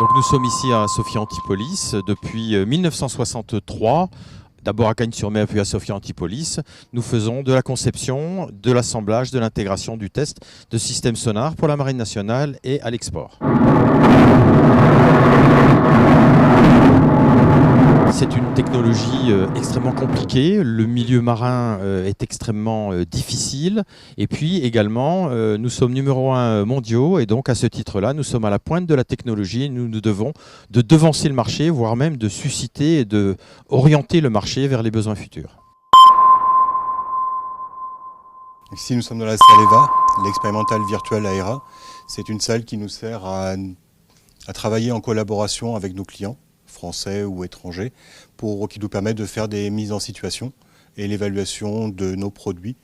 Donc nous sommes ici à Sophia Antipolis depuis 1963. D'abord à Cagnes-sur-Mer puis à Sophia Antipolis. Nous faisons de la conception, de l'assemblage, de l'intégration, du test de systèmes sonars pour la Marine nationale et à l'export. C'est une technologie extrêmement compliquée, le milieu marin est extrêmement difficile et puis également nous sommes numéro 1 mondiaux et donc à ce titre-là nous sommes à la pointe de la technologie et nous nous devons de devancer le marché, voire même de susciter et de orienter le marché vers les besoins futurs. Ici nous sommes dans la salle EVA, l'expérimentale virtuelle AERA. C'est une salle qui nous sert à travailler en collaboration avec nos clients, français ou étrangers, qui nous permet de faire des mises en situation et l'évaluation de nos produits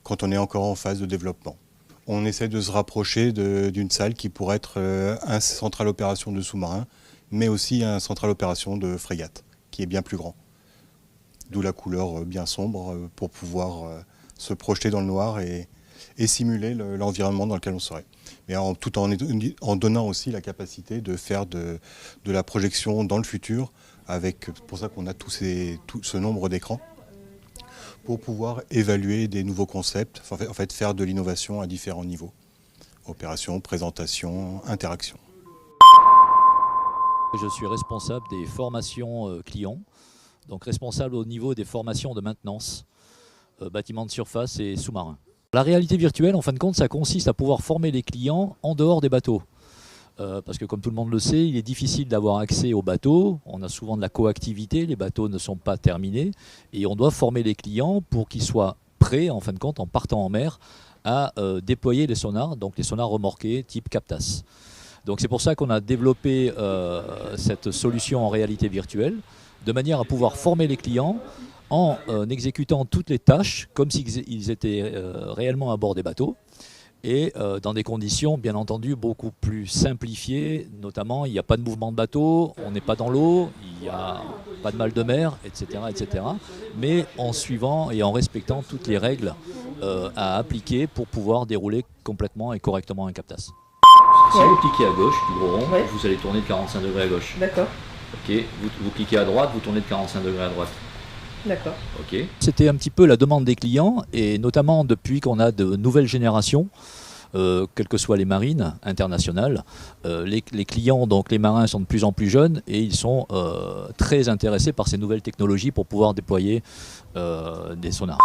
quand on est encore en phase de développement. On essaie de se rapprocher d'une salle qui pourrait être un central opération de sous-marin, mais aussi un central opération de frégate, qui est bien plus grand. D'où la couleur bien sombre pour pouvoir se projeter dans le noir et simuler l'environnement dans lequel on serait. Mais tout en donnant aussi la capacité de faire de la projection dans le futur, c'est pour ça qu'on a tout ce nombre d'écrans, pour pouvoir évaluer des nouveaux concepts, en fait faire de l'innovation à différents niveaux. Opération, présentation, interaction. Je suis responsable des formations clients, donc responsable au niveau des formations de maintenance, bâtiments de surface et sous-marins. La réalité virtuelle, en fin de compte, ça consiste à pouvoir former les clients en dehors des bateaux. Parce que comme tout le monde le sait, il est difficile d'avoir accès aux bateaux. On a souvent de la coactivité, les bateaux ne sont pas terminés. Et on doit former les clients pour qu'ils soient prêts, en fin de compte, en partant en mer, à déployer les sonars, donc les sonars remorqués type Captas. Donc c'est pour ça qu'on a développé cette solution en réalité virtuelle, de manière à pouvoir former les clients en exécutant toutes les tâches comme s'ils étaient réellement à bord des bateaux et dans des conditions bien entendu beaucoup plus simplifiées, notamment il n'y a pas de mouvement de bateau, on n'est pas dans l'eau, il n'y a pas de mal de mer, etc., mais en suivant et en respectant toutes les règles à appliquer pour pouvoir dérouler complètement et correctement un Captas. Si vous cliquez à gauche du gros rond, vous allez tourner de 45 degrés à gauche. D'accord. Ok, vous cliquez à droite, vous tournez de 45 degrés à droite. D'accord. Ok. C'était un petit peu la demande des clients et notamment depuis qu'on a de nouvelles générations, quelles que soient les marines internationales, les clients, donc les marins sont de plus en plus jeunes et ils sont très intéressés par ces nouvelles technologies pour pouvoir déployer des sonars.